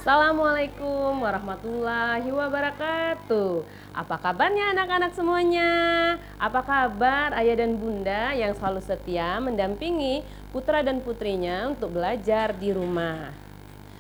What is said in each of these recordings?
Assalamualaikum warahmatullahi wabarakatuh. Apa kabarnya anak-anak semuanya? Apa kabar ayah dan bunda yang selalu setia mendampingi putra dan putrinya untuk belajar di rumah?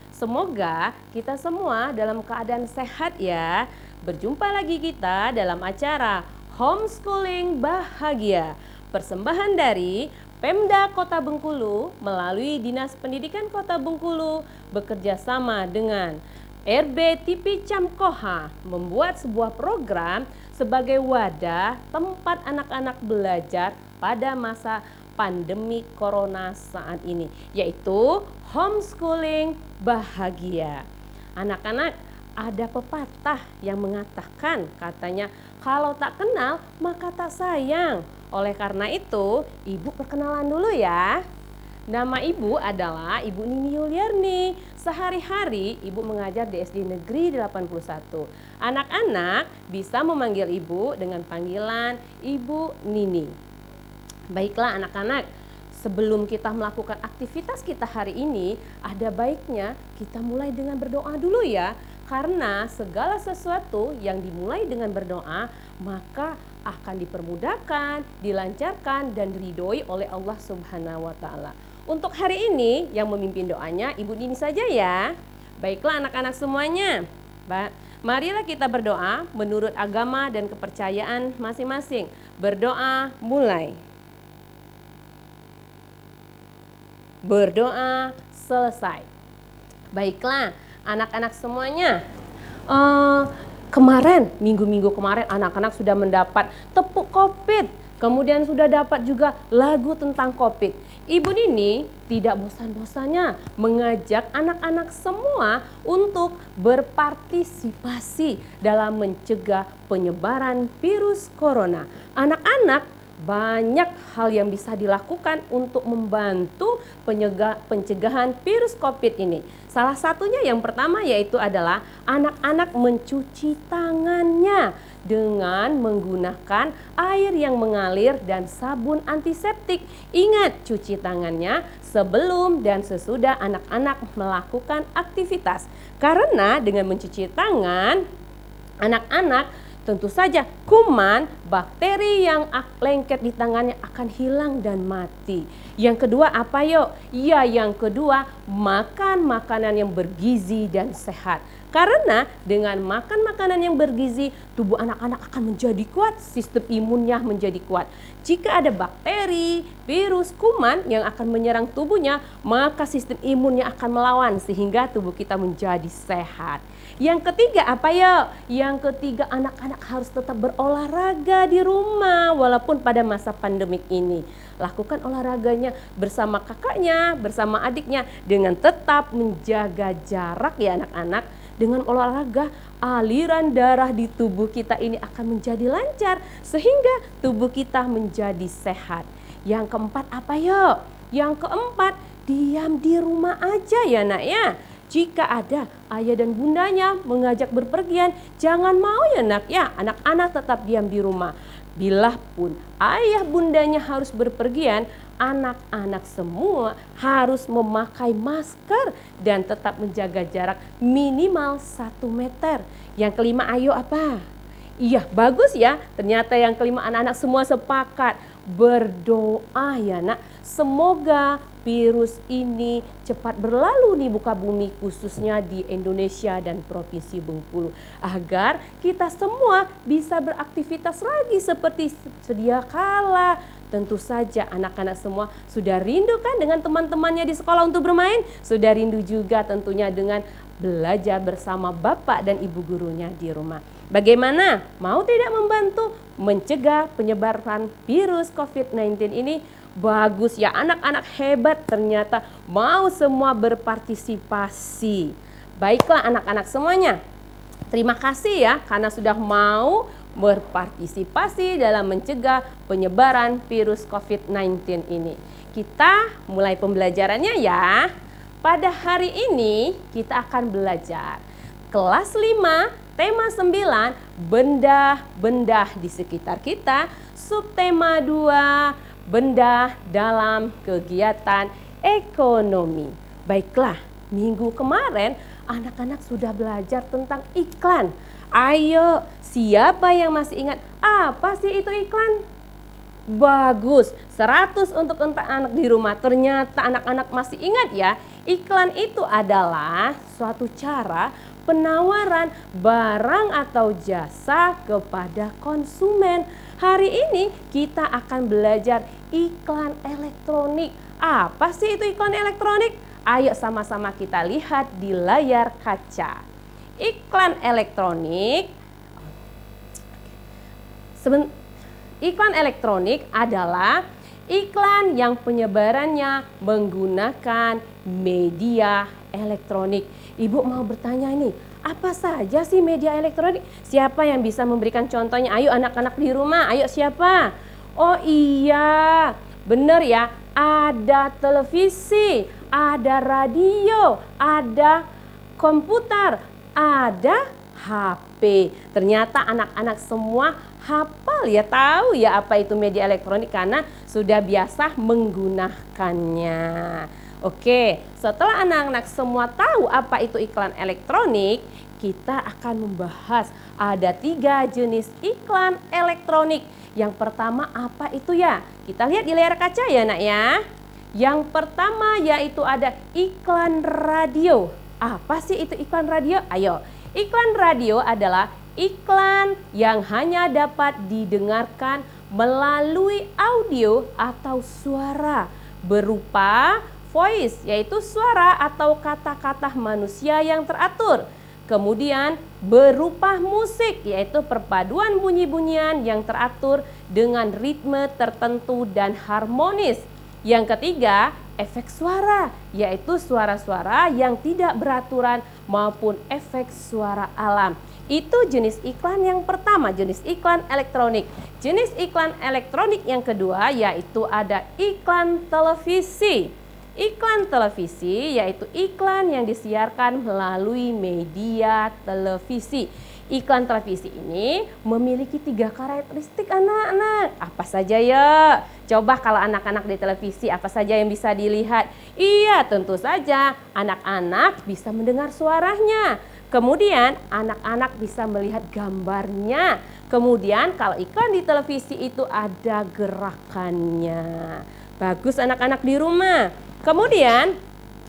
Semoga kita semua dalam keadaan sehat ya. Berjumpa lagi kita dalam acara Homeschooling Bahagia, persembahan dari Pemda Kota Bengkulu melalui Dinas Pendidikan Kota Bengkulu bekerja sama dengan RB TV Camkoha membuat sebuah program sebagai wadah tempat anak-anak belajar pada masa pandemi corona saat ini, yaitu homeschooling bahagia. Anak-anak, ada pepatah yang mengatakan, katanya, kalau tak kenal maka tak sayang. Oleh karena itu, ibu perkenalan dulu ya. Nama ibu adalah Ibu Nini Yuliarni. Sehari-hari ibu mengajar di SD Negeri 81. Anak-anak bisa memanggil ibu dengan panggilan Ibu Nini. Baiklah anak-anak, sebelum kita melakukan aktivitas kita hari ini, ada baiknya kita mulai dengan berdoa dulu ya. Karena segala sesuatu yang dimulai dengan berdoa, maka akan dipermudahkan, dilancarkan, dan diridhoi oleh Allah Subhanahu wa Ta'ala. Untuk hari ini, yang memimpin doanya Ibu Nini saja ya. Baiklah anak-anak semuanya, marilah kita berdoa menurut agama dan kepercayaan masing-masing. Berdoa mulai. Berdoa selesai. Baiklah anak-anak semuanya, minggu-minggu kemarin anak-anak sudah mendapat tepuk Covid, kemudian sudah dapat juga lagu tentang Covid. Ibu Nini tidak bosan-bosannya mengajak anak-anak semua untuk berpartisipasi dalam mencegah penyebaran virus corona. Anak-anak, banyak hal yang bisa dilakukan untuk membantu pencegahan virus COVID ini. Salah satunya yang pertama yaitu adalah anak-anak mencuci tangannya dengan menggunakan air yang mengalir dan sabun antiseptik. Ingat, cuci tangannya sebelum dan sesudah anak-anak melakukan aktivitas. Karena dengan mencuci tangan, anak-anak tentu saja kuman, bakteri yang lengket di tangannya akan hilang dan mati. Yang kedua apa yuk? Ya, yang kedua makan makanan yang bergizi dan sehat. Karena dengan makan makanan yang bergizi, tubuh anak-anak akan menjadi kuat, sistem imunnya menjadi kuat. Jika ada bakteri, virus, kuman yang akan menyerang tubuhnya, maka sistem imunnya akan melawan sehingga tubuh kita menjadi sehat. Yang ketiga apa ya? Yang ketiga, anak-anak harus tetap berolahraga di rumah walaupun pada masa pandemik ini. Lakukan olahraganya bersama kakaknya, bersama adiknya dengan tetap menjaga jarak ya anak-anak. Dengan olahraga, aliran darah di tubuh kita ini akan menjadi lancar sehingga tubuh kita menjadi sehat. Yang keempat apa ya? Yang keempat, diam di rumah aja ya nak ya. Jika ada ayah dan bundanya mengajak berpergian, jangan mau ya nak ya, anak-anak tetap diam di rumah. Bila pun ayah bundanya harus berpergian, anak-anak semua harus memakai masker dan tetap menjaga jarak minimal 1 meter. Yang kelima ayo apa? Iya bagus ya, ternyata yang kelima anak-anak semua sepakat. Berdoa ya nak, semoga virus ini cepat berlalu di muka bumi khususnya di Indonesia dan Provinsi Bengkulu. Agar kita semua bisa beraktivitas lagi seperti sedia kala. Tentu saja anak-anak semua sudah rindu kan dengan teman-temannya di sekolah untuk bermain? Sudah rindu juga tentunya dengan belajar bersama bapak dan ibu gurunya di rumah. Bagaimana? Mau tidak membantu mencegah penyebaran virus COVID-19 ini? Bagus ya, anak-anak hebat ternyata mau semua berpartisipasi. Baiklah anak-anak semuanya, terima kasih ya karena sudah mau berpartisipasi dalam mencegah penyebaran virus COVID-19 ini. Kita mulai pembelajarannya ya. Pada hari ini kita akan belajar kelas 5, tema 9, benda-benda di sekitar kita, subtema 2, benda dalam kegiatan ekonomi. Baiklah, Minggu kemarin anak-anak sudah belajar tentang iklan. Ayo, siapa yang masih ingat apa sih itu iklan? Bagus, 100 untuk anak di rumah. Ternyata anak-anak masih ingat ya. Iklan itu adalah suatu cara penawaran barang atau jasa kepada konsumen. Hari ini kita akan belajar iklan elektronik. Apa sih itu iklan elektronik? Ayo sama-sama kita lihat di layar kaca. Iklan elektronik Iklan elektronik adalah iklan yang penyebarannya menggunakan media elektronik. Ibu mau bertanya nih, apa saja sih media elektronik? Siapa yang bisa memberikan contohnya? Ayo anak-anak di rumah, ayo siapa? Oh iya, benar ya, ada televisi, ada radio, ada komputer, ada HP. Ternyata anak-anak semua hafal ya, tahu ya apa itu media elektronik karena sudah biasa menggunakannya. Oke, setelah anak-anak semua tahu apa itu iklan elektronik, kita akan membahas ada 3 jenis iklan elektronik. Yang pertama apa itu ya? Kita lihat di layar kaca ya nak ya. Yang pertama yaitu ada iklan radio. Apa sih itu iklan radio? Ayo, iklan radio adalah iklan yang hanya dapat didengarkan melalui audio atau suara berupa voice, yaitu suara atau kata-kata manusia yang teratur. Kemudian berupa musik, yaitu perpaduan bunyi-bunyian yang teratur dengan ritme tertentu dan harmonis. Yang ketiga, efek suara, yaitu suara-suara yang tidak beraturan maupun efek suara alam. Itu jenis iklan yang pertama, jenis iklan elektronik. Jenis iklan elektronik yang kedua yaitu ada iklan televisi. Iklan televisi yaitu iklan yang disiarkan melalui media televisi. Iklan televisi ini memiliki 3 karakteristik anak-anak. Apa saja ya? Coba kalau anak-anak di televisi apa saja yang bisa dilihat? Iya, tentu saja anak-anak bisa mendengar suaranya. Kemudian anak-anak bisa melihat gambarnya. Kemudian kalau iklan di televisi itu ada gerakannya. Bagus anak-anak di rumah. Kemudian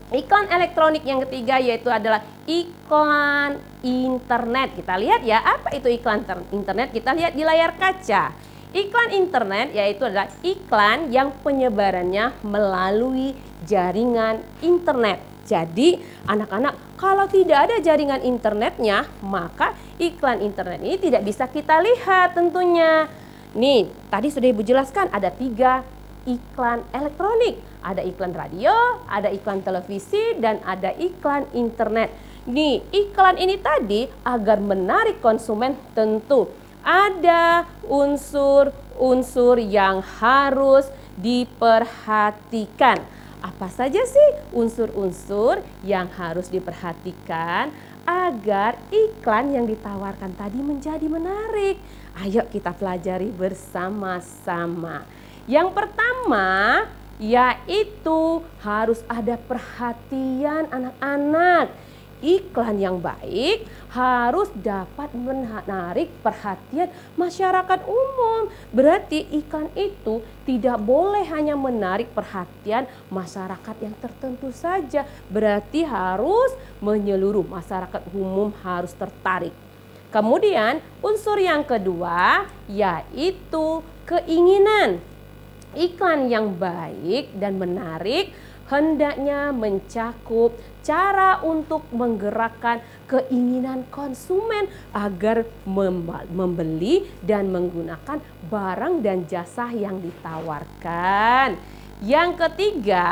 iklan elektronik yang ketiga yaitu adalah iklan internet. Kita lihat ya, apa itu iklan internet? Kita lihat di layar kaca. Iklan internet yaitu adalah iklan yang penyebarannya melalui jaringan internet. Jadi anak-anak, kalau tidak ada jaringan internetnya, maka iklan internet ini tidak bisa kita lihat tentunya. Nih, tadi sudah Ibu jelaskan ada 3 iklan elektronik. Ada iklan radio, ada iklan televisi, dan ada iklan internet. Nih, iklan ini tadi agar menarik konsumen tentu ada unsur-unsur yang harus diperhatikan. Apa saja sih unsur-unsur yang harus diperhatikan agar iklan yang ditawarkan tadi menjadi menarik? Ayo kita pelajari bersama-sama. Yang pertama yaitu harus ada perhatian anak-anak. Iklan yang baik harus dapat menarik perhatian masyarakat umum. Berarti iklan itu tidak boleh hanya menarik perhatian masyarakat yang tertentu saja. Berarti harus menyeluruh, masyarakat umum harus tertarik. Kemudian unsur yang kedua yaitu keinginan. Iklan yang baik dan menarik hendaknya mencakup cara untuk menggerakkan keinginan konsumen agar membeli dan menggunakan barang dan jasa yang ditawarkan. Yang ketiga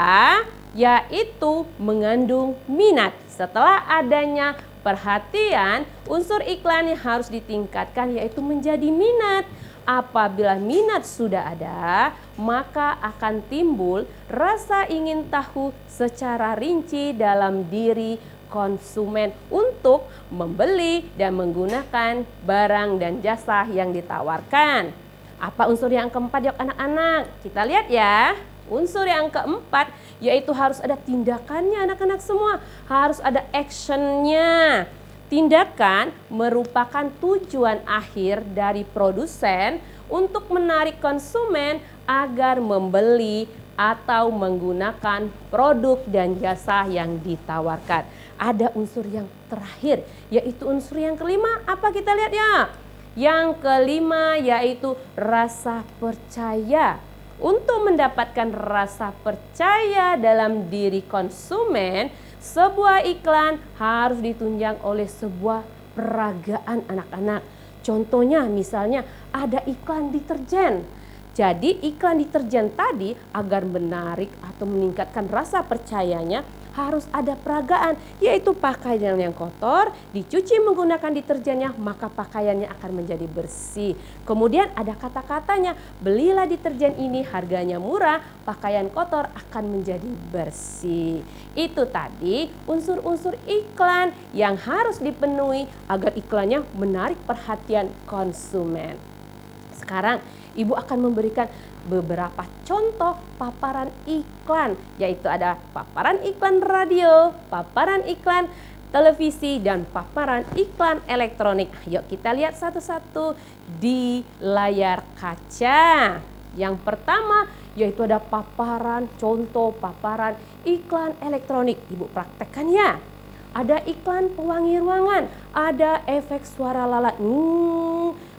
yaitu mengandung minat. Setelah adanya perhatian, unsur iklan yang harus ditingkatkan yaitu menjadi minat. Apabila minat sudah ada, maka akan timbul rasa ingin tahu secara rinci dalam diri konsumen untuk membeli dan menggunakan barang dan jasa yang ditawarkan. Apa unsur yang keempat yuk anak-anak? Kita lihat ya. Unsur yang keempat yaitu harus ada tindakannya anak-anak semua. Harus ada actionnya. Tindakan merupakan tujuan akhir dari produsen untuk menarik konsumen agar membeli atau menggunakan produk dan jasa yang ditawarkan. Ada unsur yang terakhir, yaitu unsur yang kelima. Apa kita lihat ya? Yang kelima yaitu rasa percaya. Untuk mendapatkan rasa percaya dalam diri konsumen, sebuah iklan harus ditunjang oleh sebuah peragaan anak-anak. Contohnya misalnya ada iklan deterjen. Jadi iklan deterjen tadi agar menarik atau meningkatkan rasa percayanya harus ada peragaan, yaitu pakaian yang kotor dicuci menggunakan deterjennya, maka pakaiannya akan menjadi bersih. Kemudian ada kata-katanya, belilah deterjen ini, harganya murah, pakaian kotor akan menjadi bersih. Itu tadi unsur-unsur iklan yang harus dipenuhi agar iklannya menarik perhatian konsumen. Sekarang Ibu akan memberikan beberapa contoh paparan iklan, yaitu ada paparan iklan radio, paparan iklan televisi, dan paparan iklan elektronik. Yuk kita lihat satu-satu di layar kaca. Yang pertama yaitu ada contoh paparan iklan elektronik. Ibu praktekkan ya. Ada iklan pewangi ruangan, ada efek suara lalat.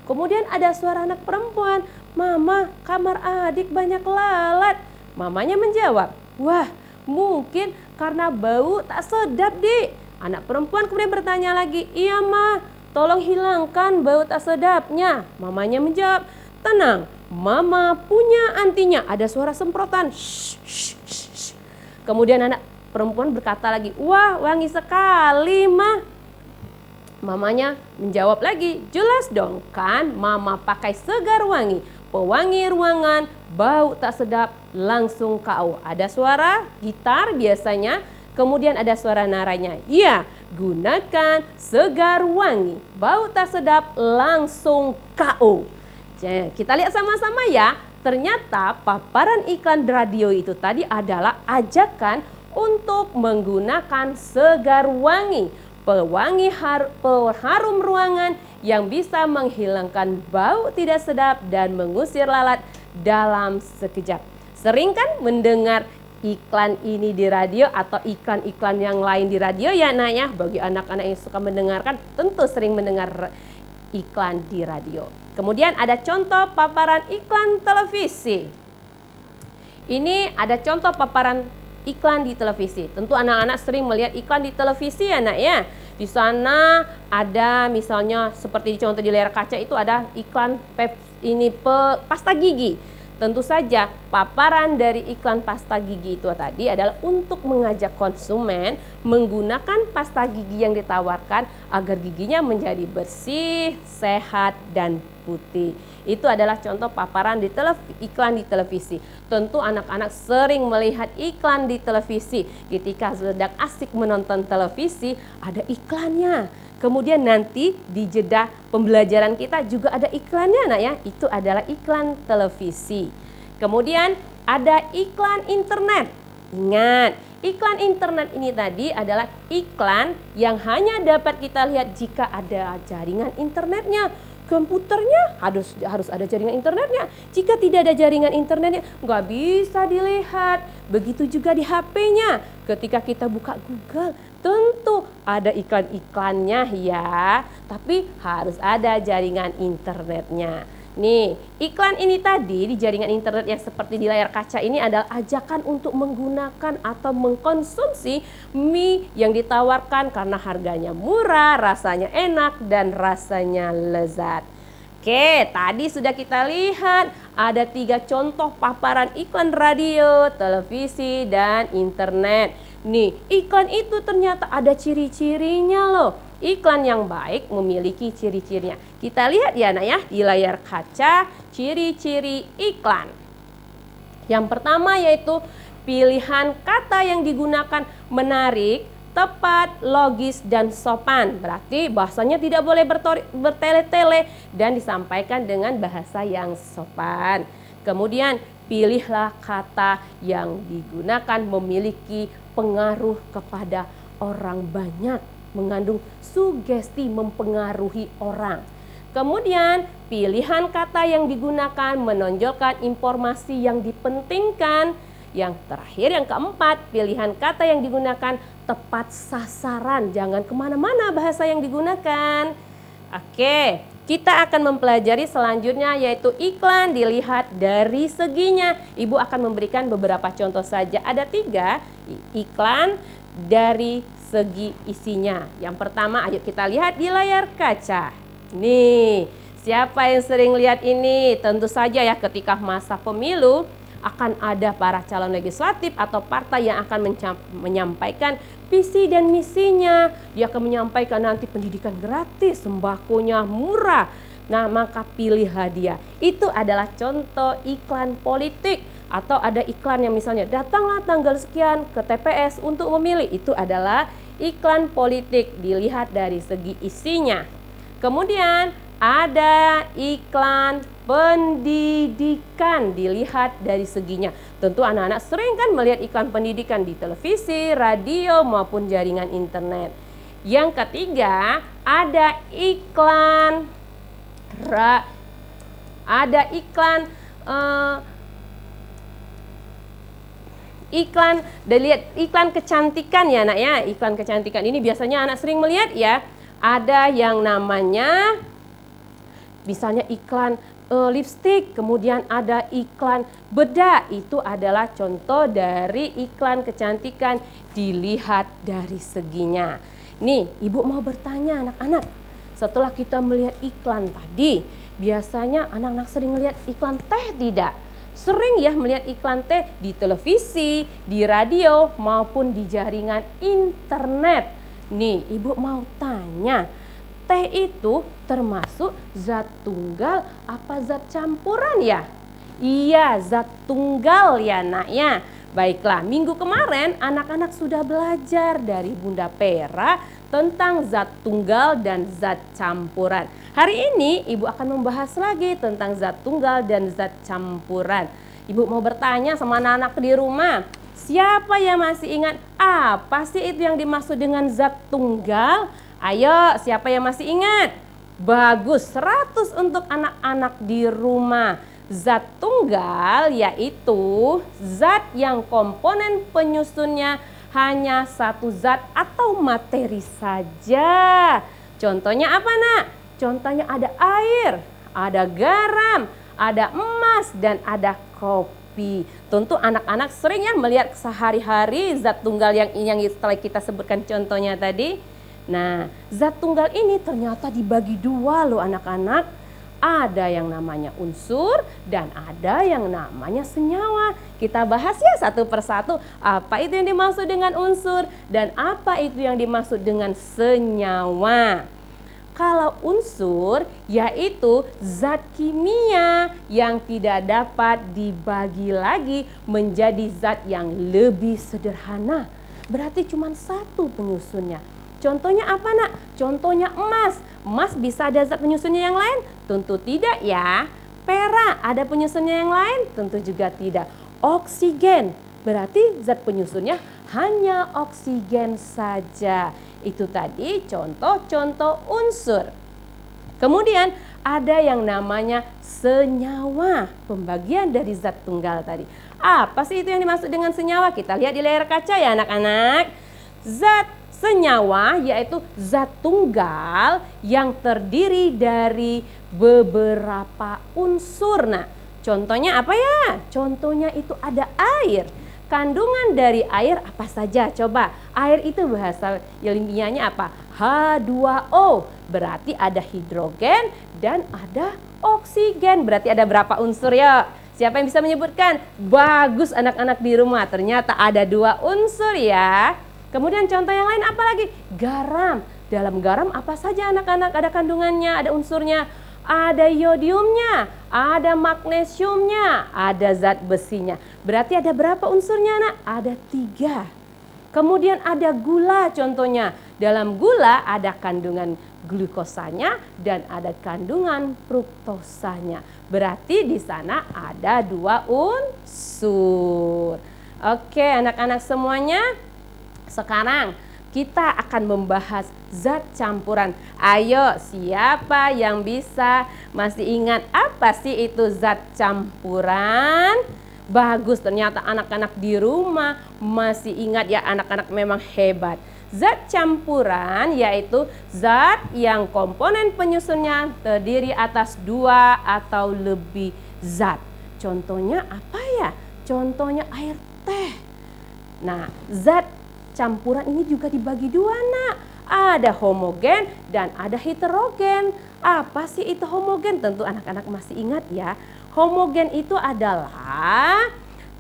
Kemudian ada suara anak perempuan, "Mama, kamar adik banyak lalat." Mamanya menjawab, "Wah, mungkin karena bau tak sedap, Dik." Anak perempuan kemudian bertanya lagi, "Iya, Ma, tolong hilangkan bau tak sedapnya." Mamanya menjawab, "Tenang, Mama punya antinya." Ada suara semprotan. Shh, shh, shh, shh. Kemudian anak perempuan berkata lagi, "Wah, wangi sekali, Ma." Mamanya menjawab lagi, "Jelas dong kan, Mama pakai segar wangi, pewangi ruangan, bau tak sedap, langsung KO." Ada suara gitar biasanya, kemudian ada suara naranya. Iya, gunakan segar wangi, bau tak sedap, langsung KO. Jadi, kita lihat sama-sama ya. Ternyata paparan iklan radio itu tadi adalah ajakan untuk menggunakan segar wangi, pewangi pengharum ruangan yang bisa menghilangkan bau tidak sedap dan mengusir lalat dalam sekejap. Sering kan mendengar iklan ini di radio atau iklan-iklan yang lain di radio ya nak ya? Bagi anak-anak yang suka mendengarkan tentu sering mendengar iklan di radio. Kemudian ada contoh paparan iklan televisi. Ini ada contoh paparan iklan di televisi. Tentu anak-anak sering melihat iklan di televisi ya nak ya. Di sana ada misalnya seperti contoh di layar kaca itu ada iklan pasta gigi. Tentu saja paparan dari iklan pasta gigi itu tadi adalah untuk mengajak konsumen menggunakan pasta gigi yang ditawarkan agar giginya menjadi bersih, sehat, dan putih. Itu adalah contoh paparan di iklan di televisi. Tentu anak-anak sering melihat iklan di televisi. Ketika sedang asik menonton televisi, ada iklannya. Kemudian nanti di jeda pembelajaran kita juga ada iklannya nak ya. Itu adalah iklan televisi. Kemudian ada iklan internet. Ingat, iklan internet ini tadi adalah iklan yang hanya dapat kita lihat jika ada jaringan internetnya. Komputernya harus ada jaringan internetnya. Jika tidak ada jaringan internetnya, nggak bisa dilihat. Begitu juga di HP-nya. Ketika kita buka Google, tentu ada iklan-iklannya ya. Tapi harus ada jaringan internetnya. Nih, iklan ini tadi di jaringan internet yang seperti di layar kaca ini adalah ajakan untuk menggunakan atau mengkonsumsi mie yang ditawarkan karena harganya murah, rasanya enak, dan rasanya lezat. Oke, tadi sudah kita lihat ada 3 contoh paparan iklan radio, televisi, dan internet. Nih, iklan itu ternyata ada ciri-cirinya loh. Iklan yang baik memiliki ciri-cirinya. Kita lihat ya nak ya di layar kaca ciri-ciri iklan. Yang pertama yaitu pilihan kata yang digunakan menarik, tepat, logis, dan sopan. Berarti bahasanya tidak boleh bertele-tele dan disampaikan dengan bahasa yang sopan. Kemudian pilihlah kata yang digunakan memiliki pengaruh kepada orang banyak, mengandung sugesti mempengaruhi orang. Kemudian pilihan kata yang digunakan menonjolkan informasi yang dipentingkan. Yang terakhir, yang keempat, pilihan kata yang digunakan tepat sasaran, jangan kemana-mana bahasa yang digunakan. Oke, kita akan mempelajari selanjutnya yaitu iklan dilihat dari seginya. Ibu akan memberikan beberapa contoh saja. Ada 3 iklan dari segi isinya. Yang pertama, ayo kita lihat di layar kaca. Nih, siapa yang sering lihat ini? Tentu saja ya, ketika masa pemilu akan ada para calon legislatif atau partai yang akan menyampaikan visi dan misinya. Dia akan menyampaikan nanti pendidikan gratis, sembakonya murah. Nah, maka pilihlah dia. Itu adalah contoh iklan politik. Atau ada iklan yang misalnya datanglah tanggal sekian ke TPS untuk memilih. Itu adalah iklan politik, dilihat dari segi isinya. Kemudian ada iklan pendidikan, dilihat dari seginya. Tentu anak-anak sering kan melihat iklan pendidikan di televisi, radio maupun jaringan internet. Yang ketiga, ada iklan iklan kecantikan ya, Nak ya. Iklan kecantikan ini biasanya anak sering melihat ya. Ada yang namanya misalnya iklan lipstik, kemudian ada iklan bedak. Itu adalah contoh dari iklan kecantikan, dilihat dari seginya. Nih, Ibu mau bertanya anak-anak. Setelah kita melihat iklan tadi, biasanya anak-anak sering melihat iklan teh tidak? Sering ya melihat iklan teh di televisi, di radio, maupun di jaringan internet. Nih, Ibu mau tanya, teh itu termasuk zat tunggal apa zat campuran ya? Iya, zat tunggal ya, Nak ya. Baiklah, minggu kemarin anak-anak sudah belajar dari Bunda Pera tentang zat tunggal dan zat campuran. Hari ini Ibu akan membahas lagi tentang zat tunggal dan zat campuran. Ibu mau bertanya sama anak-anak di rumah, siapa yang masih ingat apa sih itu yang dimaksud dengan zat tunggal? Ayo, siapa yang masih ingat? Bagus, 100 untuk anak-anak di rumah. Zat tunggal yaitu zat yang komponen penyusunnya hanya satu zat atau materi saja. Contohnya apa, Nak? Contohnya ada air, ada garam, ada emas, dan ada kopi. Tentu anak-anak sering ya melihat sehari-hari zat tunggal yang setelah kita sebutkan contohnya tadi. Nah, zat tunggal ini ternyata dibagi 2 loh anak-anak. Ada yang namanya unsur dan ada yang namanya senyawa. Kita bahas ya satu persatu. Apa itu yang dimaksud dengan unsur dan apa itu yang dimaksud dengan senyawa. Kalau unsur yaitu zat kimia yang tidak dapat dibagi lagi menjadi zat yang lebih sederhana. Berarti cuma satu penyusunnya. Contohnya apa, Nak? Contohnya emas. Emas bisa ada zat penyusunnya yang lain? Tentu tidak ya. Perak ada penyusunnya yang lain? Tentu juga tidak. Oksigen, berarti zat penyusunnya hanya oksigen saja. Itu tadi contoh-contoh unsur. Kemudian ada yang namanya senyawa, pembagian dari zat tunggal tadi. Apa sih itu yang dimaksud dengan senyawa? Kita lihat di layar kaca ya anak-anak. Zat senyawa yaitu zat tunggal yang terdiri dari beberapa unsur. Nah, contohnya apa ya? Contohnya itu ada air. Kandungan dari air apa saja? Coba, air itu bahasa ilmiahnya apa? H2O. Berarti ada hidrogen dan ada oksigen. Berarti ada berapa unsur ya? Siapa yang bisa menyebutkan? Bagus anak-anak di rumah. Ternyata ada 2 unsur ya. Kemudian contoh yang lain apa lagi? Garam. Dalam garam apa saja anak-anak ada kandungannya, ada unsurnya? Ada yodiumnya, ada magnesiumnya, ada zat besinya. Berarti ada berapa unsurnya, Nak? Ada 3. Kemudian ada gula contohnya. Dalam gula ada kandungan glukosanya dan ada kandungan fruktosanya. Berarti di sana ada 2 unsur. Oke, anak-anak semuanya. Sekarang kita akan membahas zat campuran. Ayo, siapa yang bisa masih ingat apa sih itu zat campuran? Bagus, ternyata anak-anak di rumah masih ingat ya, anak-anak memang hebat. Zat campuran yaitu zat yang komponen penyusunnya terdiri atas 2 atau lebih zat. Contohnya apa ya? Contohnya air teh. Nah, zat campuran ini juga dibagi 2, nak. Ada homogen dan ada heterogen. Apa sih itu homogen? Tentu anak-anak masih ingat ya. Homogen itu adalah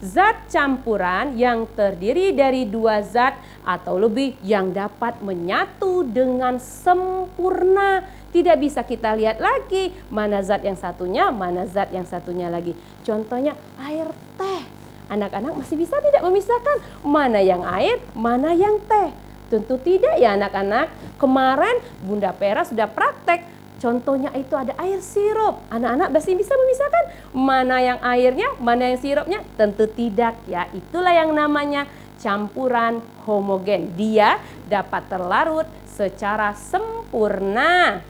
zat campuran yang terdiri dari 2 zat atau lebih yang dapat menyatu dengan sempurna. Tidak bisa kita lihat lagi mana zat yang satunya, mana zat yang satunya lagi. Contohnya air teh. Anak-anak masih bisa tidak memisahkan mana yang air, mana yang teh? Tentu tidak ya anak-anak. Kemarin Bunda Pera sudah praktek. Contohnya itu ada air sirup. Anak-anak masih bisa memisahkan mana yang airnya, mana yang sirupnya? Tentu tidak ya. Itulah yang namanya campuran homogen. Dia dapat terlarut secara sempurna.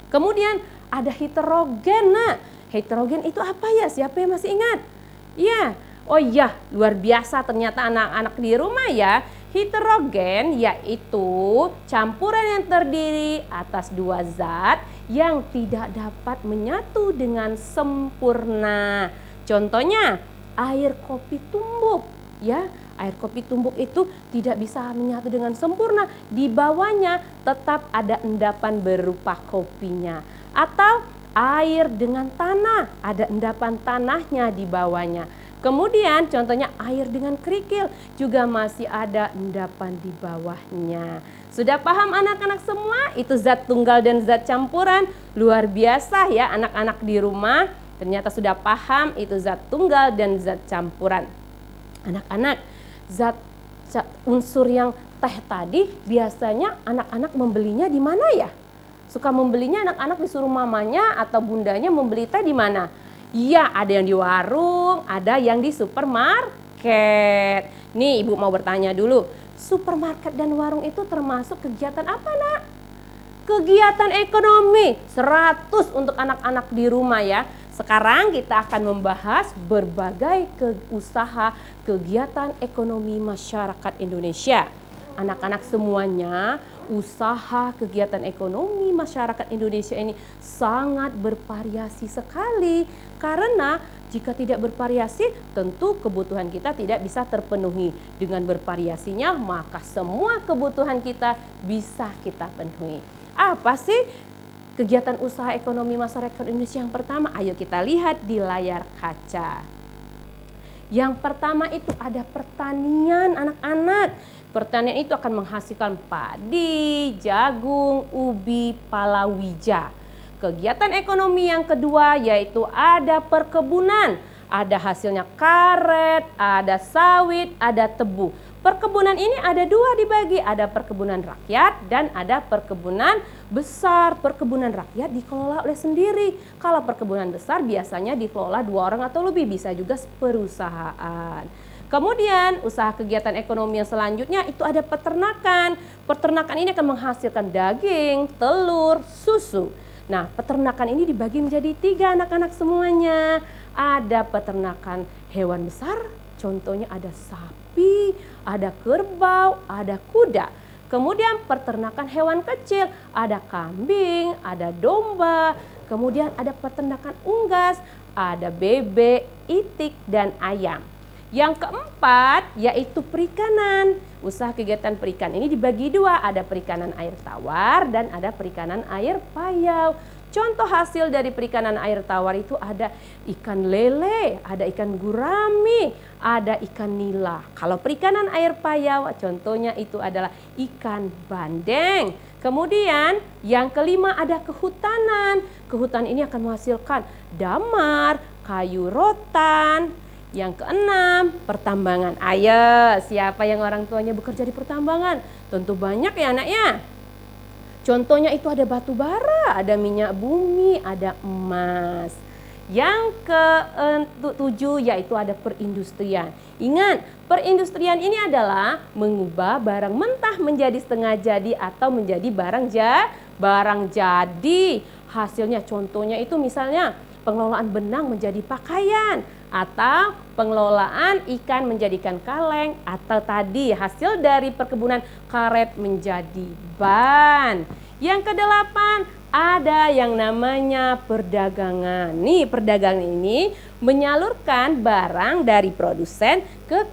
Kemudian ada heterogen. Nah, heterogen itu apa ya? Siapa yang masih ingat? Ya, oh iya, luar biasa ternyata anak-anak di rumah ya. Heterogen yaitu campuran yang terdiri atas 2 zat yang tidak dapat menyatu dengan sempurna. Contohnya air kopi tumbuk ya. Air kopi tumbuk itu tidak bisa menyatu dengan sempurna. Di bawahnya tetap ada endapan berupa kopinya. Atau air dengan tanah, ada endapan tanahnya di bawahnya. Kemudian contohnya air dengan kerikil juga masih ada endapan di bawahnya. Sudah paham anak-anak semua? Itu zat tunggal dan zat campuran. Luar biasa ya anak-anak di rumah. Ternyata sudah paham itu zat tunggal dan zat campuran. Anak-anak, zat unsur yang teh tadi biasanya anak-anak membelinya di mana ya? Suka membelinya anak-anak disuruh mamanya atau bundanya membeli teh di mana? Iya, ada yang di warung, ada yang di supermarket. Nih, Ibu mau bertanya dulu. Supermarket dan warung itu termasuk kegiatan apa, nak? Kegiatan ekonomi. 100 untuk anak-anak di rumah ya. Sekarang kita akan membahas berbagai usaha kegiatan ekonomi masyarakat Indonesia. Anak-anak semuanya, usaha kegiatan ekonomi masyarakat Indonesia ini sangat bervariasi sekali. Karena jika tidak bervariasi, tentu kebutuhan kita tidak bisa terpenuhi. Dengan bervariasinya, maka semua kebutuhan kita bisa kita penuhi. Apa sih kegiatan usaha ekonomi masyarakat Indonesia yang pertama? Ayo kita lihat di layar kaca. Yang pertama itu ada pertanian anak-anak. Pertanian itu akan menghasilkan padi, jagung, ubi, palawija. Kegiatan ekonomi yang kedua yaitu ada perkebunan. Ada hasilnya karet, ada sawit, ada tebu. Perkebunan ini ada 2 dibagi, ada perkebunan rakyat dan ada perkebunan besar. Perkebunan rakyat dikelola oleh sendiri. Kalau perkebunan besar biasanya dikelola 2 orang atau lebih, bisa juga perusahaan. Kemudian usaha kegiatan ekonomi yang selanjutnya itu ada peternakan. Peternakan ini akan menghasilkan daging, telur, susu. Nah, peternakan ini dibagi menjadi 3 anak-anak semuanya. Ada peternakan hewan besar, contohnya ada sapi, ada kerbau, ada kuda. Kemudian peternakan hewan kecil, ada kambing, ada domba. Kemudian ada peternakan unggas, ada bebek, itik, dan ayam. Yang keempat yaitu perikanan. Usaha kegiatan perikan ini dibagi 2, ada perikanan air tawar dan ada perikanan air payau. Contoh hasil dari perikanan air tawar itu ada ikan lele, ada ikan gurami, ada ikan nila. Kalau perikanan air payau contohnya itu adalah ikan bandeng. Kemudian yang kelima ada kehutanan. Kehutanan ini akan menghasilkan damar, kayu rotan, Yang keenam, pertambangan. Ayo, siapa yang orang tuanya bekerja di pertambangan? Tentu banyak ya anaknya. Contohnya itu ada batu bara, ada minyak bumi, ada emas. Yang ketujuh yaitu ada perindustrian. Ingat, perindustrian ini adalah mengubah barang mentah menjadi setengah jadi atau menjadi barang jadi. Hasilnya contohnya itu misalnya pengelolaan benang menjadi pakaian, atau pengelolaan ikan menjadikan kaleng, atau tadi hasil dari perkebunan karet menjadi ban. Yang kedelapan, ada yang namanya perdagangan. Nih, perdagangan ini menyalurkan barang dari produsen ke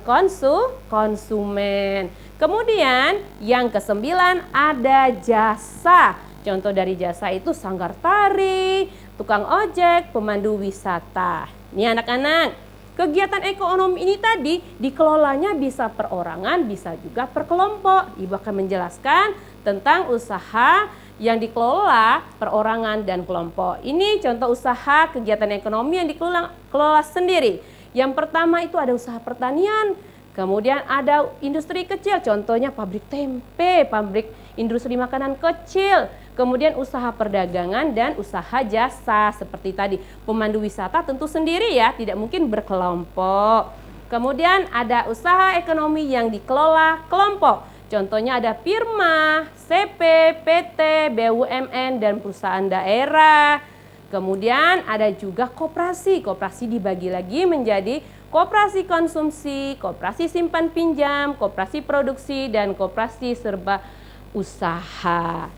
konsumen. Kemudian yang kesembilan ada jasa. Contoh dari jasa itu sanggar tari, tukang ojek, pemandu wisata. Nih anak-anak, kegiatan ekonomi ini tadi dikelolanya bisa perorangan, bisa juga per kelompok. Ibu akan menjelaskan tentang usaha yang dikelola perorangan dan kelompok. Ini contoh usaha kegiatan ekonomi yang dikelola sendiri. Yang pertama itu ada usaha pertanian, kemudian ada industri kecil, contohnya pabrik tempe, pabrik industri makanan kecil. Kemudian usaha perdagangan dan usaha jasa seperti tadi. Pemandu wisata tentu sendiri ya, tidak mungkin berkelompok. Kemudian ada usaha ekonomi yang dikelola kelompok. Contohnya ada firma, CP, PT, BUMN, dan perusahaan daerah. Kemudian ada juga koperasi. Koperasi dibagi lagi menjadi koperasi konsumsi, koperasi simpan pinjam, koperasi produksi, dan koperasi serba usaha.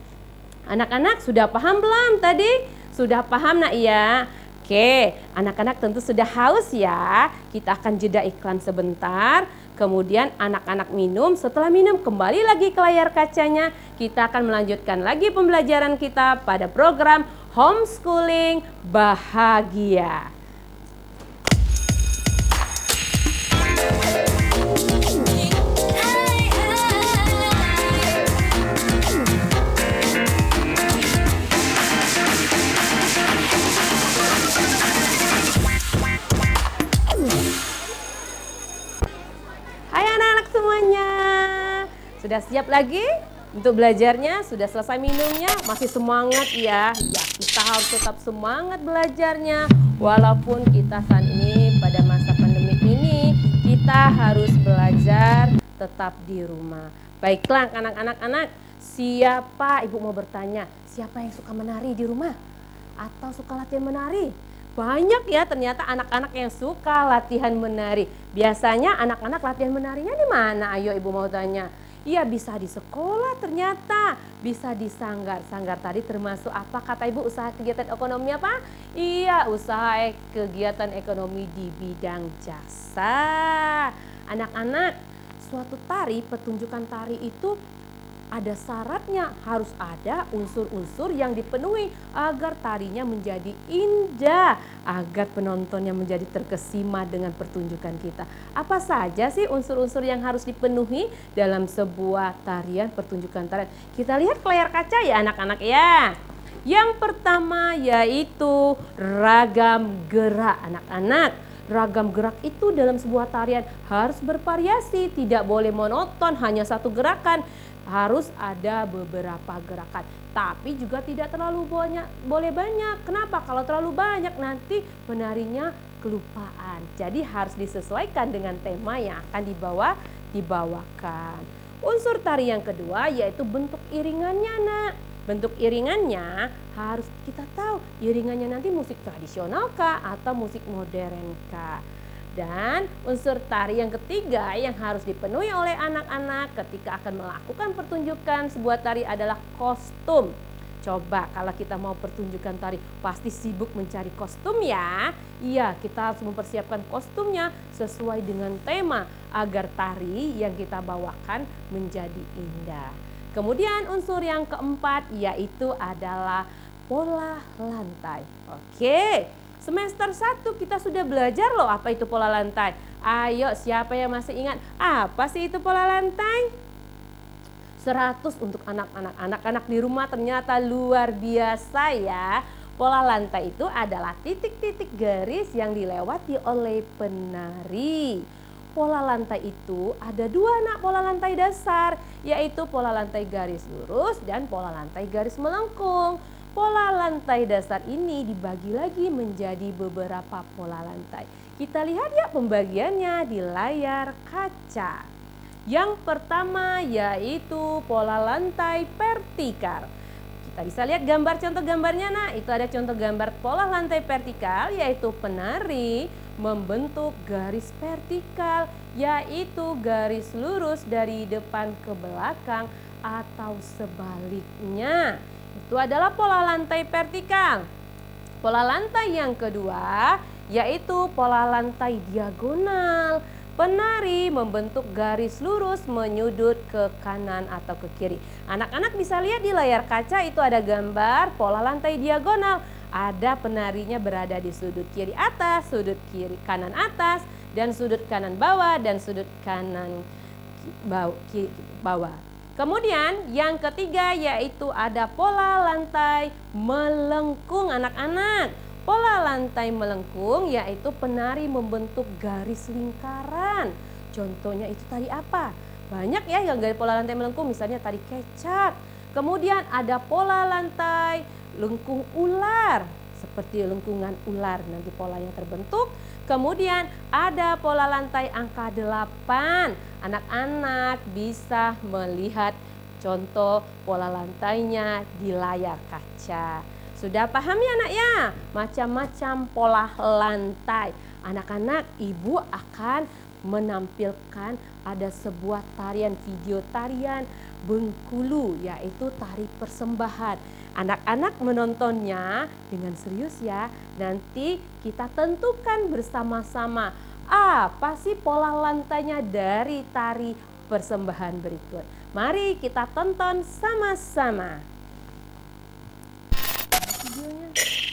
Anak-anak sudah paham belum tadi? Sudah paham nak ya? Oke, anak-anak tentu sudah haus ya. Kita akan jeda iklan sebentar. Kemudian anak-anak minum, setelah minum kembali lagi ke layar kacanya. Kita akan melanjutkan lagi pembelajaran kita pada program Homeschooling Bahagia. Sudah siap lagi untuk belajarnya? Sudah selesai minumnya? Masih semangat ya? Ya, kita harus tetap semangat belajarnya. Walaupun kita saat ini pada masa pandemi ini, kita harus belajar tetap di rumah. Baiklah anak-anak, siapa, Ibu mau bertanya, siapa yang suka menari di rumah? Atau suka latihan menari? Banyak ya ternyata anak-anak yang suka latihan menari. Biasanya anak-anak latihan menarinya di mana? Ayo Ibu mau tanya. Iya, bisa di sekolah ternyata, bisa di sanggar. Sanggar tadi termasuk apa kata Ibu, usaha kegiatan ekonomi apa? Iya, usaha kegiatan ekonomi di bidang jasa. Anak-anak, suatu tari, pertunjukan tari itu ada syaratnya, harus ada unsur-unsur yang dipenuhi agar tarinya menjadi indah, agar penontonnya menjadi terkesima dengan pertunjukan kita. Apa saja sih unsur-unsur yang harus dipenuhi dalam sebuah tarian, pertunjukan tarian? Kita lihat ke layar kaca ya anak-anak ya. Yang pertama yaitu ragam gerak anak-anak. Ragam gerak itu dalam sebuah tarian harus bervariasi, tidak boleh monoton hanya satu gerakan. Harus ada beberapa gerakan, tapi juga tidak terlalu banyak, boleh banyak. Kenapa? Kalau terlalu banyak nanti penarinya kelupaan. Jadi harus disesuaikan dengan tema yang akan dibawakan. Unsur tari yang kedua yaitu bentuk iringannya nak. Bentuk iringannya harus kita tahu, iringannya nanti musik tradisional kah atau musik modern kah. Dan unsur tari yang ketiga yang harus dipenuhi oleh anak-anak ketika akan melakukan pertunjukan sebuah tari adalah kostum. Coba kalau kita mau pertunjukan tari pasti sibuk mencari kostum ya. Iya, kita harus mempersiapkan kostumnya sesuai dengan tema agar tari yang kita bawakan menjadi indah. Kemudian unsur yang keempat yaitu adalah pola lantai. Oke. Semester 1 kita sudah belajar loh apa itu pola lantai. Ayo siapa yang masih ingat apa sih itu pola lantai? 100 untuk anak-anak. Anak-anak di rumah ternyata luar biasa ya. Pola lantai itu adalah titik-titik garis yang dilewati oleh penari. Pola lantai itu ada dua pola lantai dasar, yaitu pola lantai garis lurus dan pola lantai garis melengkung. Pola lantai dasar ini dibagi lagi menjadi beberapa pola lantai. Kita lihat ya pembagiannya di layar kaca. Yang pertama yaitu pola lantai vertikal. Kita bisa lihat gambar contoh gambarnya. Nah, itu ada contoh gambar pola lantai vertikal, yaitu penari membentuk garis vertikal, yaitu garis lurus dari depan ke belakang atau sebaliknya. Itu adalah pola lantai vertikal. Pola lantai yang kedua yaitu pola lantai diagonal. Penari membentuk garis lurus menyudut ke kanan atau ke kiri. Anak-anak bisa lihat di layar kaca, itu ada gambar pola lantai diagonal. Ada penarinya berada di sudut kiri atas, sudut kiri kanan atas, dan sudut kanan bawah, dan sudut kanan bawah. Kemudian yang ketiga yaitu ada pola lantai melengkung anak-anak. Pola lantai melengkung yaitu penari membentuk garis lingkaran. Contohnya itu tari apa? Banyak ya yang dari pola lantai melengkung, misalnya tari kecak. Kemudian ada pola lantai lengkung ular, seperti lengkungan ular nanti polanya terbentuk. Kemudian ada pola lantai angka 8. Anak-anak bisa melihat contoh pola lantainya di layar kaca. Sudah paham ya anak ya? Macam-macam pola lantai. Anak-anak, ibu akan menampilkan ada sebuah tarian, video tarian Bengkulu, yaitu tari persembahan. Anak-anak menontonnya dengan serius ya. Nanti kita tentukan bersama-sama apa sih pola lantainya dari tari persembahan berikut. Mari kita tonton sama-sama videonya.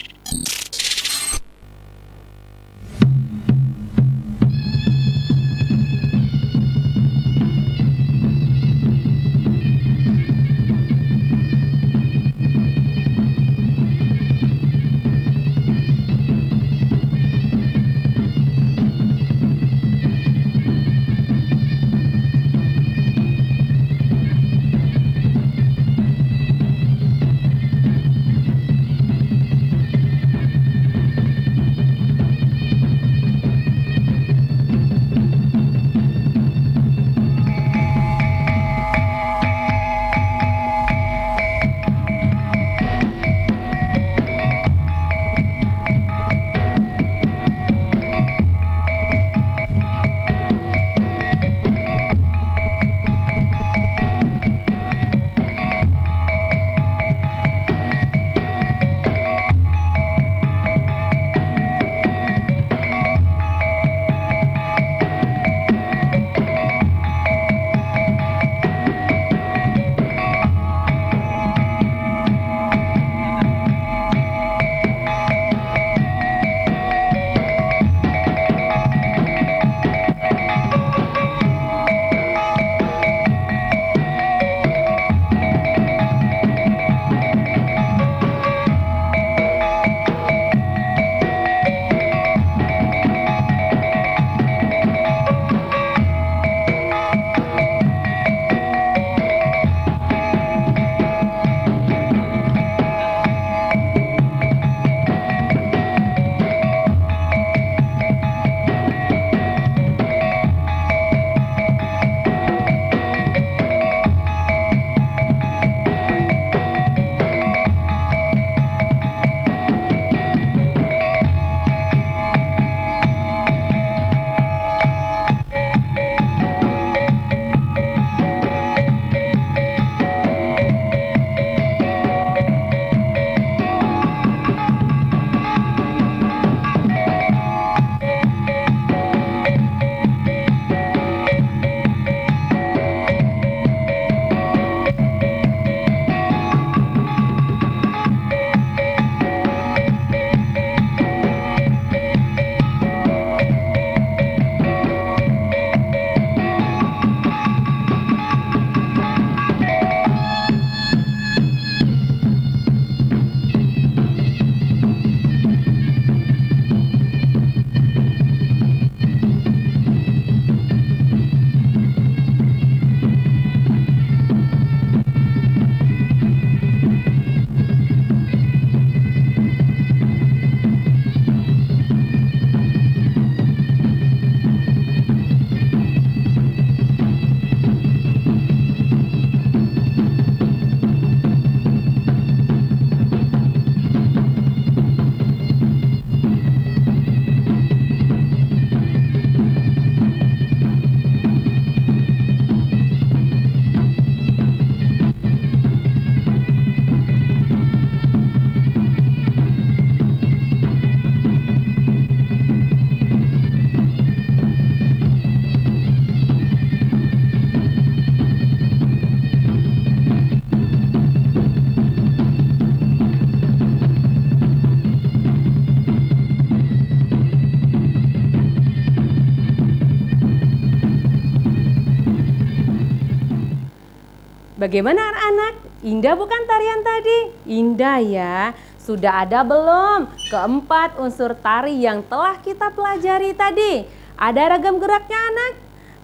Bagaimana anak-anak? Indah bukan tarian tadi? Indah ya. Sudah ada belum keempat unsur tari yang telah kita pelajari tadi? Ada ragam geraknya anak?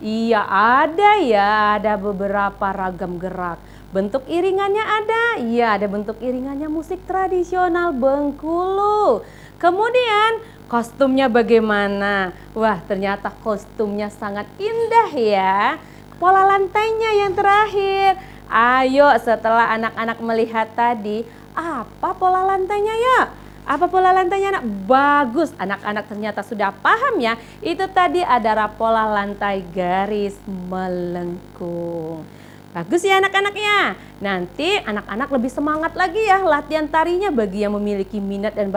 Iya ada ya, ada beberapa ragam gerak. Bentuk iringannya ada? Iya ada bentuk iringannya musik tradisional Bengkulu. Kemudian kostumnya bagaimana? Wah ternyata kostumnya sangat indah ya. Pola lantainya yang terakhir. Ayo setelah anak-anak melihat tadi, apa pola lantainya ya? Apa pola lantainya anak? Bagus, anak-anak ternyata sudah paham ya. Itu tadi adalah pola lantai garis melengkung. Bagus ya anak-anak ya. Nanti anak-anak lebih semangat lagi ya latihan tarinya. Bagi yang memiliki minat dan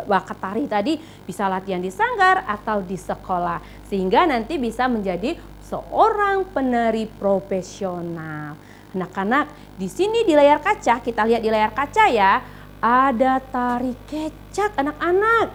bakat tari tadi bisa latihan di sanggar atau di sekolah. Sehingga nanti bisa menjadi seorang penari profesional. Anak-anak, di sini di layar kaca, kita lihat di layar kaca ya. Ada tari kecak anak-anak.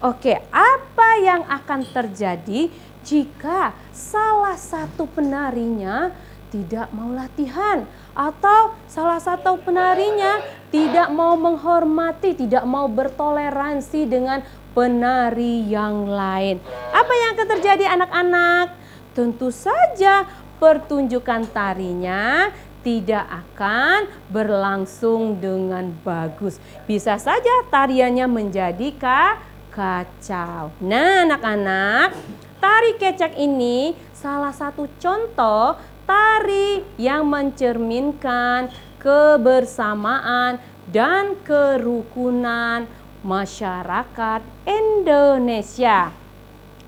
Oke, apa yang akan terjadi jika salah satu penarinya tidak mau latihan atau salah satu penarinya tidak mau menghormati, tidak mau bertoleransi dengan penari yang lain? Apa yang akan terjadi anak-anak? Tentu saja pertunjukan tarinya tidak akan berlangsung dengan bagus. Bisa saja tariannya menjadi kacau. Nah anak-anak, tari kecak ini salah satu contoh tari yang mencerminkan kebersamaan dan kerukunan masyarakat Indonesia.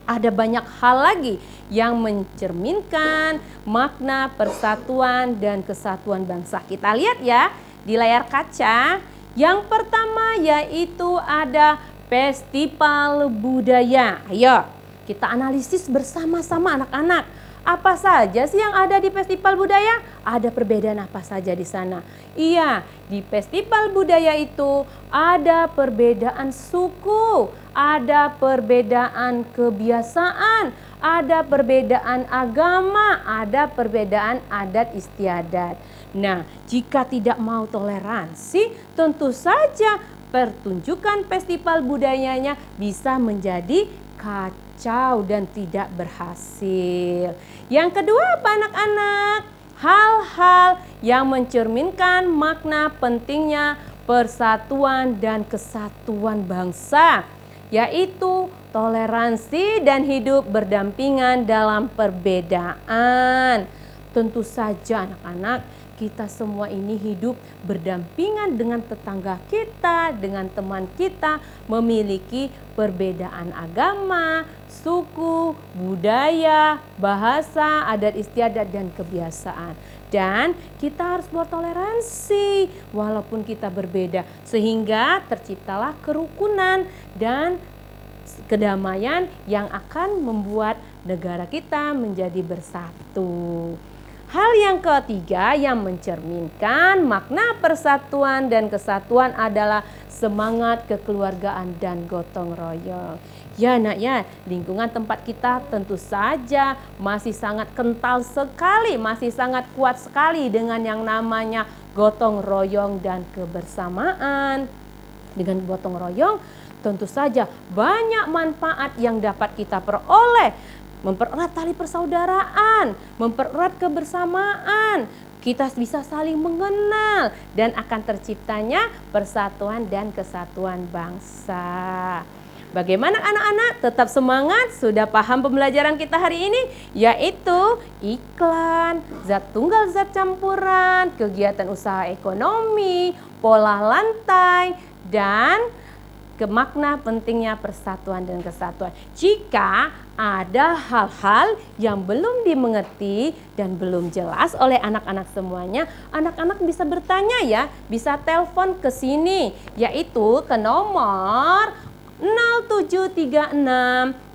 Ada banyak hal lagi yang mencerminkan makna persatuan dan kesatuan bangsa. Kita lihat ya di layar kaca. Yang pertama yaitu ada festival budaya. Ayo kita analisis bersama-sama anak-anak. Apa saja sih yang ada di festival budaya? Ada perbedaan apa saja di sana? Iya, di festival budaya itu ada perbedaan suku, ada perbedaan kebiasaan, ada perbedaan agama, ada perbedaan adat istiadat. Nah, jika tidak mau toleransi, tentu saja pertunjukan festival budayanya bisa menjadi kacau dan tidak berhasil. Yang kedua apa anak-anak? Hal-hal yang mencerminkan makna pentingnya persatuan dan kesatuan bangsa, yaitu toleransi dan hidup berdampingan dalam perbedaan. Tentu saja anak-anak, kita semua ini hidup berdampingan dengan tetangga kita, dengan teman kita, memiliki perbedaan agama, suku, budaya, bahasa, adat istiadat, dan kebiasaan. Dan kita harus bertoleransi walaupun kita berbeda, sehingga terciptalah kerukunan dan kedamaian yang akan membuat negara kita menjadi bersatu. Hal yang ketiga yang mencerminkan makna persatuan dan kesatuan adalah semangat kekeluargaan dan gotong royong. Ya nak ya, lingkungan tempat kita tentu saja masih sangat kental sekali, masih sangat kuat sekali dengan yang namanya gotong royong dan kebersamaan. Dengan gotong royong tentu saja banyak manfaat yang dapat kita peroleh. Mempererat tali persaudaraan, mempererat kebersamaan. Kita bisa saling mengenal dan akan terciptanya persatuan dan kesatuan bangsa. Bagaimana anak-anak? Tetap semangat? Sudah paham pembelajaran kita hari ini? Yaitu iklan, zat tunggal zat campuran, kegiatan usaha ekonomi, pola lantai, dan makna pentingnya persatuan dan kesatuan. Jika ada hal-hal yang belum dimengerti dan belum jelas oleh anak-anak semuanya, anak-anak bisa bertanya ya, bisa telepon ke sini, yaitu ke nomor 0736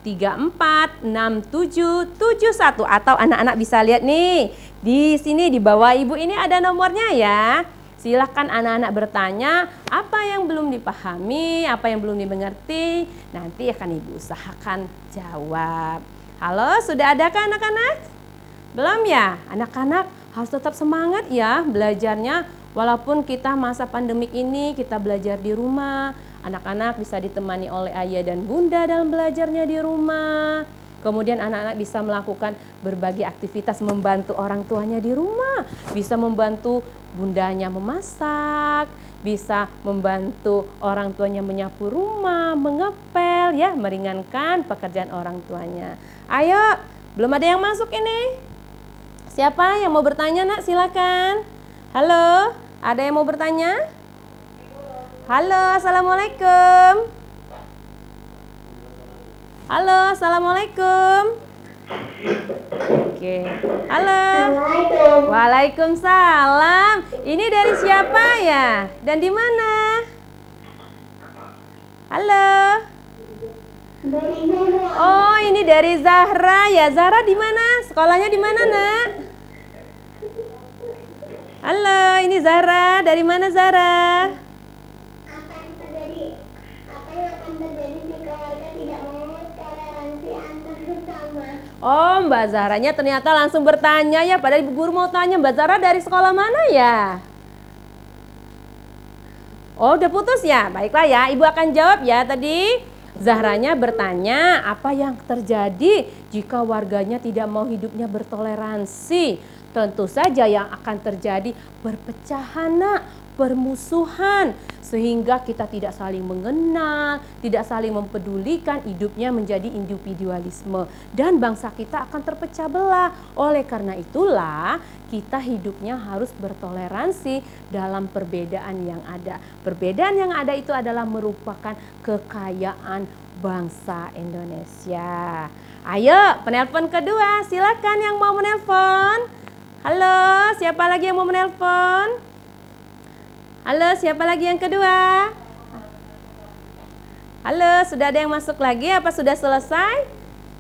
34 6771, atau anak-anak bisa lihat nih di sini di bawah ibu ini ada nomornya ya. Silakan anak-anak bertanya apa yang belum dipahami, apa yang belum dimengerti, nanti akan ibu usahakan jawab. Halo, sudah adakah anak-anak? Belum ya? Anak-anak harus tetap semangat ya belajarnya. Walaupun kita masa pandemik ini kita belajar di rumah, anak-anak bisa ditemani oleh ayah dan bunda dalam belajarnya di rumah. Kemudian anak-anak bisa melakukan berbagai aktivitas membantu orang tuanya di rumah. Bisa membantu bundanya memasak, bisa membantu orang tuanya menyapu rumah, mengepel ya, meringankan pekerjaan orang tuanya. Ayo, belum ada yang masuk ini. Siapa yang mau bertanya, Nak? Silakan. Halo, ada yang mau bertanya? Halo, Assalamualaikum. Halo, Assalamualaikum. Oke, halo. Waalaikumsalam. Ini dari siapa ya? Dan di mana? Halo. Oh, ini dari Zahra ya. Zahra di mana? Sekolahnya di mana, Nak? Halo, ini Zahra. Dari mana Zahra? Apa yang akan terjadi jika warga tidak mau toleransi antar sesama? Oh, Mbak Zahranya ternyata langsung bertanya ya. Padahal Ibu Guru mau tanya, Mbak Zahra dari sekolah mana ya? Oh, udah putus ya? Baiklah ya, Ibu akan jawab ya tadi. Zahranya bertanya apa yang terjadi jika warganya tidak mau hidupnya bertoleransi. Tentu saja yang akan terjadi perpecahan, Nak, permusuhan, sehingga kita tidak saling mengenal, tidak saling mempedulikan, hidupnya menjadi individualisme dan bangsa kita akan terpecah belah. Oleh karena itulah kita hidupnya harus bertoleransi dalam perbedaan yang ada. Perbedaan yang ada itu adalah merupakan kekayaan bangsa Indonesia. Ayo, penelpon kedua, silakan yang mau menelpon. Halo, siapa lagi yang mau menelpon? Halo, siapa lagi yang kedua? Halo, sudah ada yang masuk lagi? Apa sudah selesai?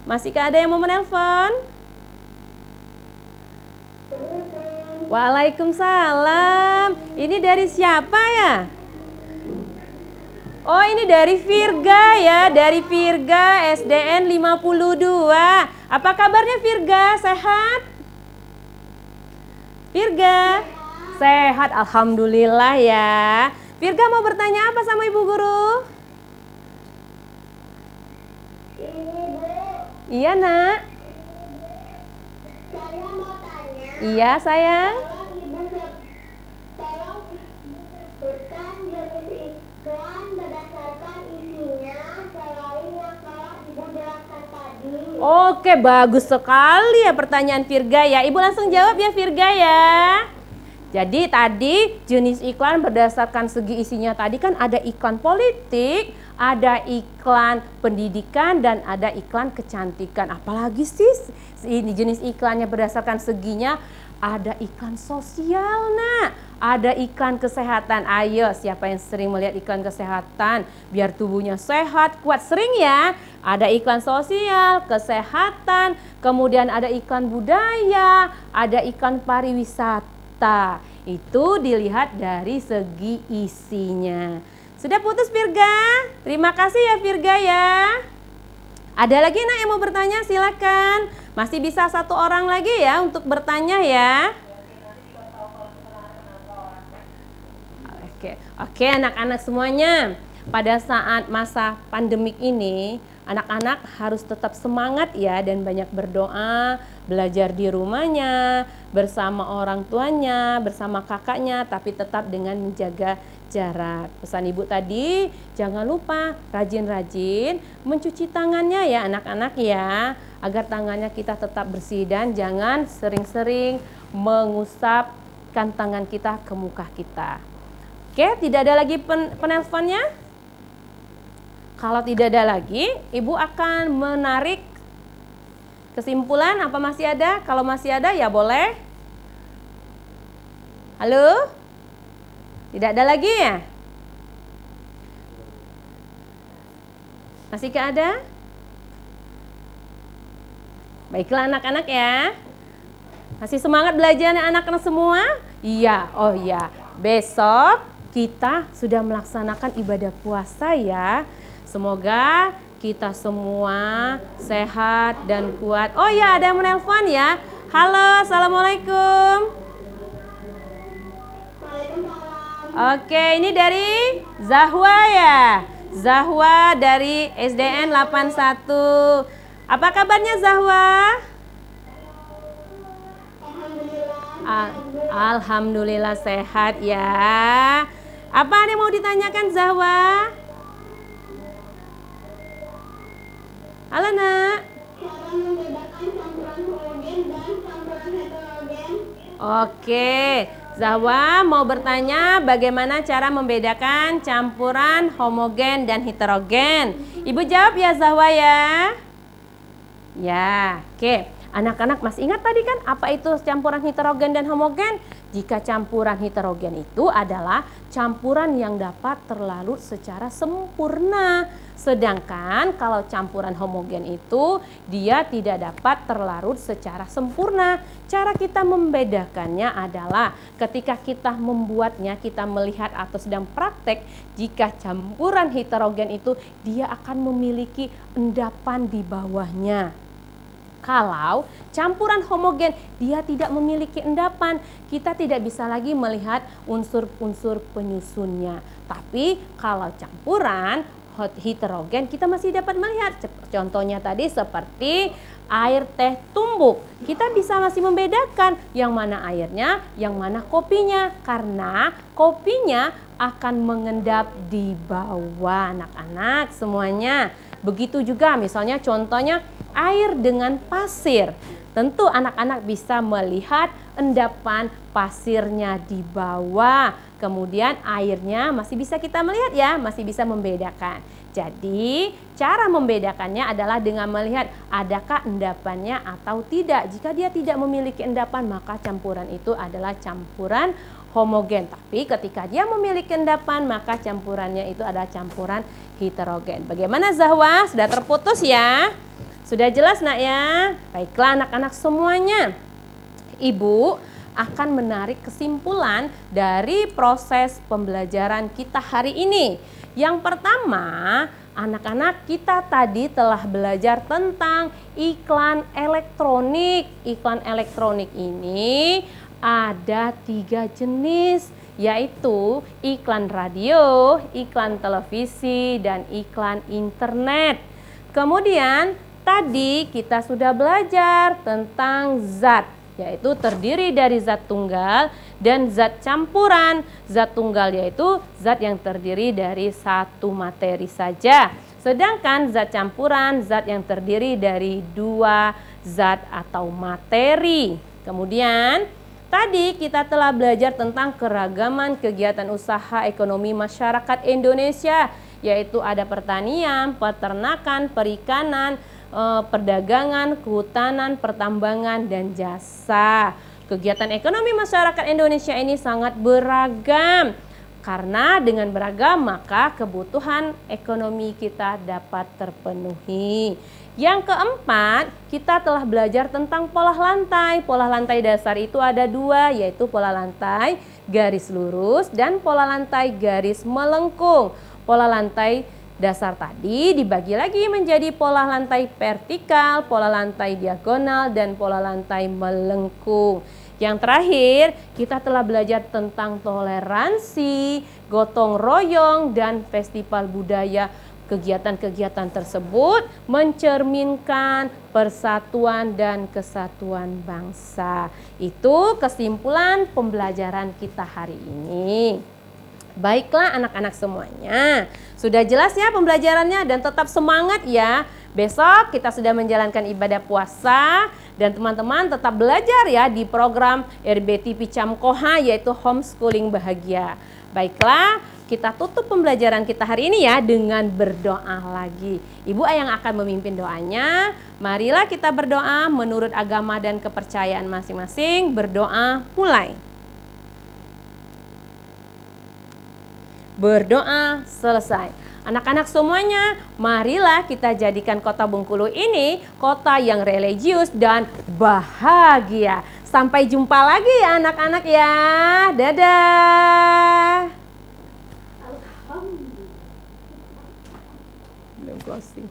Masihkah ada yang mau menelpon? Waalaikumsalam. Ini dari siapa ya? Oh, ini dari Virga ya, dari Virga SDN 52. Apa kabarnya Virga? Sehat? Virga? Sehat, alhamdulillah ya. Virga mau bertanya apa sama Ibu Guru? Iya, Nak. Saya mau tanya. Iya, sayang. Tolong sebutkan jenis iklan berdasarkan isinya selain yang telah Ibu jelaskan tadi. Oke, bagus sekali ya pertanyaan Virga ya. Ibu langsung jawab ya Virga ya. Jadi tadi jenis iklan berdasarkan segi isinya tadi kan ada iklan politik, ada iklan pendidikan, dan ada iklan kecantikan. Apalagi sih ini jenis iklannya berdasarkan seginya, ada iklan sosial, Nak. Ada iklan kesehatan. Ayo, siapa yang sering melihat iklan kesehatan? Biar tubuhnya sehat, kuat, sering ya. Ada iklan sosial, kesehatan, kemudian ada iklan budaya, ada iklan pariwisata. Itu dilihat dari segi isinya. Sudah putus Virga? Terima kasih ya Virga ya. Ada lagi Nak yang mau bertanya? Silakan. Masih bisa satu orang lagi ya untuk bertanya ya. Oke, anak-anak semuanya. Pada saat masa pandemik ini, anak-anak harus tetap semangat ya dan banyak berdoa, belajar di rumahnya, bersama orang tuanya, bersama kakaknya, tapi tetap dengan menjaga jarak. Pesan Ibu tadi, jangan lupa rajin-rajin mencuci tangannya ya anak-anak ya, agar tangannya kita tetap bersih dan jangan sering-sering mengusapkan tangan kita ke muka kita. Oke, tidak ada lagi penelponnya? Kalau tidak ada lagi, Ibu akan menarik kesimpulan. Apa masih ada? Kalau masih ada ya boleh. Halo? Tidak ada lagi ya? Masihkah ada? Baiklah anak-anak ya. Masih semangat belajar anak-anak semua? Iya, oh iya. Besok kita sudah melaksanakan ibadah puasa ya. Semoga kita semua sehat dan kuat. Oh ya, ada yang menelpon ya. Halo, Assalamualaikum. Oke, ini dari Zahwa ya. Zahwa dari SDN 81. Apa kabarnya Zahwa? Alhamdulillah sehat ya. Apa ada yang mau ditanyakan Zahwa? Halo nak. Cara membedakan campuran homogen dan campuran heterogen. Oke, Zahwa mau bertanya bagaimana cara membedakan campuran homogen dan heterogen. Ibu jawab ya Zahwa ya. Ya, oke. Anak-anak masih ingat tadi kan apa itu campuran heterogen dan homogen? Jika campuran heterogen itu adalah campuran yang dapat terlarut secara sempurna. Sedangkan kalau campuran homogen itu dia tidak dapat terlarut secara sempurna. Cara kita membedakannya adalah ketika kita membuatnya, kita melihat atau sedang praktek, jika campuran heterogen itu dia akan memiliki endapan di bawahnya. Kalau campuran homogen dia tidak memiliki endapan, kita tidak bisa lagi melihat unsur-unsur penyusunnya. Tapi kalau campuran heterogen kita masih dapat melihat. Contohnya tadi seperti air teh tumbuk. Kita bisa masih membedakan yang mana airnya, yang mana kopinya. Karena kopinya akan mengendap di bawah anak-anak semuanya. Begitu juga misalnya contohnya air dengan pasir. Tentu anak-anak bisa melihat endapan pasirnya di bawah. Kemudian airnya masih bisa kita melihat ya, masih bisa membedakan. Jadi cara membedakannya adalah dengan melihat adakah endapannya atau tidak. Jika dia tidak memiliki endapan maka campuran itu adalah campuran homogen. Tapi ketika dia memiliki endapan maka campurannya itu adalah campuran heterogen. Bagaimana Zahwa? Sudah terputus ya? Sudah jelas nak ya? Baiklah anak-anak semuanya. Ibu akan menarik kesimpulan dari proses pembelajaran kita hari ini. Yang pertama, anak-anak kita tadi telah belajar tentang iklan elektronik. Iklan elektronik ini ada 3 jenis, yaitu iklan radio, iklan televisi, dan iklan internet. Kemudian tadi kita sudah belajar tentang zat, yaitu terdiri dari zat tunggal dan zat campuran. Zat tunggal yaitu zat yang terdiri dari satu materi saja. Sedangkan zat campuran zat yang terdiri dari 2 zat atau materi. Kemudian tadi kita telah belajar tentang keragaman kegiatan usaha ekonomi masyarakat Indonesia, yaitu ada pertanian, peternakan, perikanan, perdagangan, kehutanan, pertambangan, dan jasa. Kegiatan ekonomi masyarakat Indonesia ini sangat beragam. Karena dengan beragam maka kebutuhan ekonomi kita dapat terpenuhi. Yang keempat, kita telah belajar tentang pola lantai. Pola lantai dasar itu ada 2, yaitu pola lantai garis lurus dan pola lantai garis melengkung. Pola lantai dasar tadi dibagi lagi menjadi pola lantai vertikal, pola lantai diagonal, dan pola lantai melengkung. Yang terakhir, kita telah belajar tentang toleransi, gotong royong, dan festival budaya. Kegiatan-kegiatan tersebut mencerminkan persatuan dan kesatuan bangsa. Itu kesimpulan pembelajaran kita hari ini. Baiklah anak-anak semuanya, sudah jelas ya pembelajarannya dan tetap semangat ya. Besok kita sudah menjalankan ibadah puasa dan teman-teman tetap belajar ya di program RBTP Camkoha yaitu homeschooling bahagia. Baiklah, kita tutup pembelajaran kita hari ini ya dengan berdoa lagi. Ibu yang akan memimpin doanya. Marilah kita berdoa menurut agama dan kepercayaan masing-masing. Berdoa mulai. Berdoa selesai. Anak-anak semuanya, marilah kita jadikan kota Bengkulu ini kota yang religius dan bahagia. Sampai jumpa lagi ya anak-anak ya. Dadah. Belum closing.